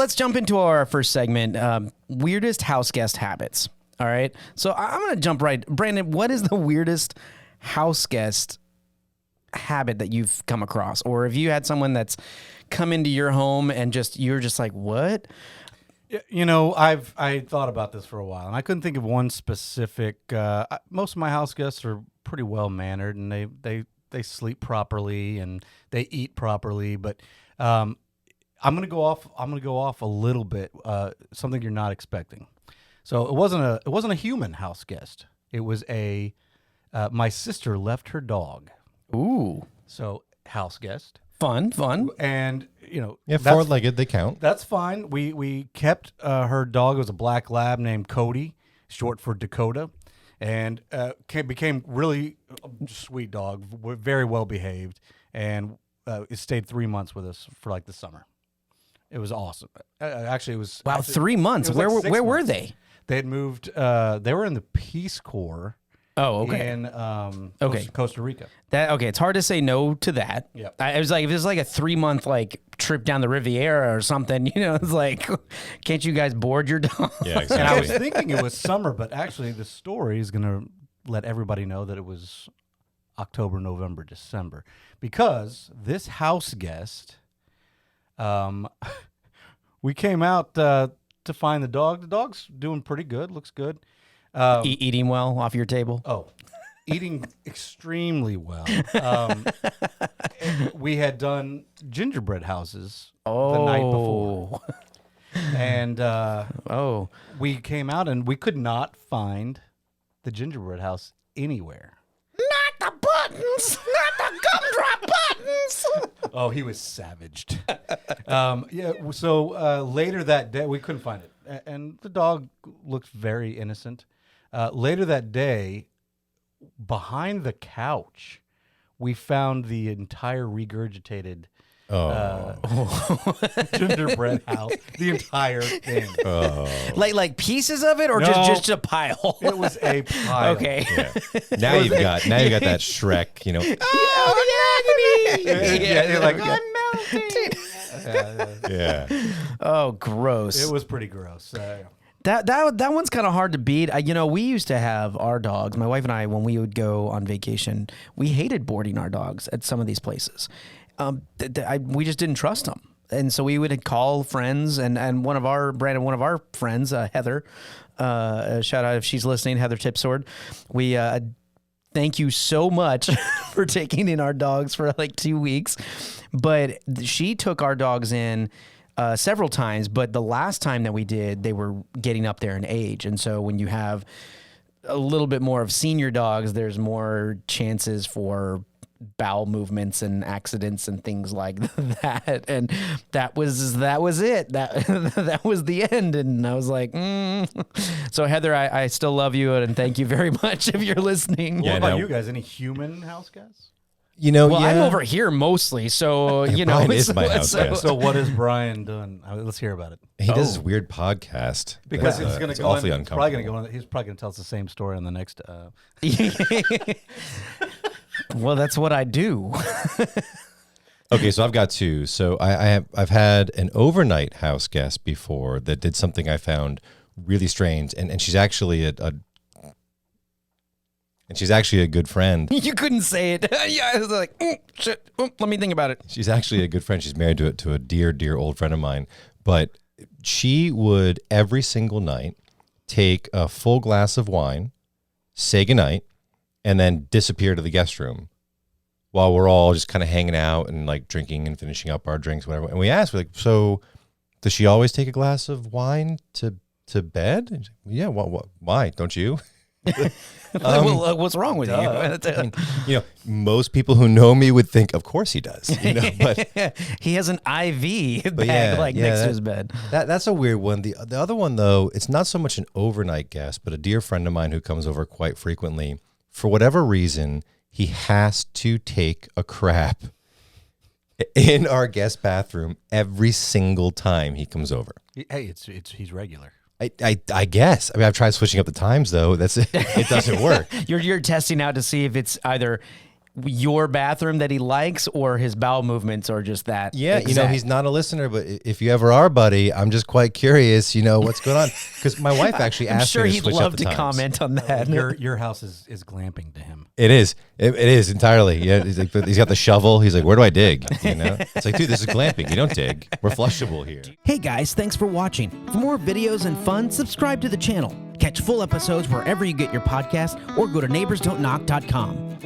let's jump into our first segment, weirdest house guest habits. All right. So I'm going to jump right. Brandon, what is the weirdest house guest habit that you've come across? Or have you had someone that's come into your home and you're just like, what? You know, I thought about this for a while, and I couldn't think of one specific. Most of my house guests are pretty well mannered, and they sleep properly and they eat properly. But I'm gonna go off a little bit. Something you're not expecting. So it wasn't a human house guest. It was my sister left her dog. Ooh. So house guest. Fun. And, four-legged, they count. That's fine. We kept her dog. It was a black lab named Cody, short for Dakota, and became really sweet dog, very well behaved, and it stayed 3 months with us for like the summer. It was awesome. Actually, it was 3 months. Where were they? They had moved. They were in the Peace Corps. Oh, okay. In Costa Rica. It's hard to say no to that. Yeah. It was like, if it was like a 3 month trip down the Riviera or something, it's like, can't you guys board your dog? Yeah, exactly. And I was thinking it was summer, but actually the story is going to let everybody know that it was October, November, December, because this house guest, we came out to find the dog. The dog's doing pretty good, looks good. Eating well off your table? Oh, eating extremely well. We had done gingerbread houses the night before. And we came out and we could not find the gingerbread house anywhere. Not the buttons! Not the gumdrop buttons! Oh, he was savaged. So later that day, we couldn't find it. And the dog looked very innocent. Later that day, behind the couch, we found the entire regurgitated gingerbread house, the entire thing. Like pieces of it, or just a pile? It was a pile. Okay. Yeah. Now you got that Shrek, Oh, Yeah, you're like, I'm melting. Yeah. Oh, gross. It was pretty gross. That one's kind of hard to beat. We used to have our dogs, my wife and I, when we would go on vacation, we hated boarding our dogs at some of these places. We just didn't trust them. And so we would call friends, and one of our friends, Heather, shout out if she's listening, Heather Tipsword. We thank you so much for taking in our dogs for like 2 weeks. But she took our dogs in several times, but the last time that we did, they were getting up there in age. And so when you have a little bit more of senior dogs, there's more chances for bowel movements and accidents and things like that. And that was it. That was the end. And I was like, So Heather, I still love you and thank you very much if you're listening. What about you guys? Any human house guests? I'm over here mostly, so Brian is my house guest. So what has Brian done? Let's hear about it. He does this weird podcast because it's going to go awfully in, uncomfortable. He's probably going to tell us the same story on the next. Well, that's what I do. Okay, so I've got two. So I've had an overnight house guest before that did something I found really strange, and she's actually a good friend. You couldn't say it. Yeah, I was like, shit. Let me think about it. She's actually a good friend. She's married to a dear old friend of mine. But she would every single night take a full glass of wine, say goodnight, and then disappear to the guest room while we're all just kind of hanging out and like drinking and finishing up our drinks, whatever. And we asked, like, so does she always take a glass of wine to bed? And she's like, yeah. Why? Don't you? What's wrong with you? Most people who know me would think, of course he does. But he has an IV bag next to his bed. That's a weird one. The other one, though, it's not so much an overnight guest, but a dear friend of mine who comes over quite frequently. For whatever reason, he has to take a crap in our guest bathroom every single time he comes over. Hey, he's regular. I guess. I mean, I've tried switching up the times, though. It doesn't work. You're testing out to see if it's either your bathroom that he likes, or his bowel movements are just that? Yeah, exact? he's not a listener, but if you ever are, buddy, I'm just quite curious, what's going on. Because my wife actually I'm asked sure me to he'd switch love up to the times. comment on that. Your house is glamping to him. It is. It is entirely. Yeah, he's like, he's got the shovel. He's like, where do I dig? It's like, dude, this is glamping. You don't dig. We're flushable here. Hey guys, thanks for watching. For more videos and fun, subscribe to the channel. Catch full episodes wherever you get your podcast or go to neighborsdon'tknock.com.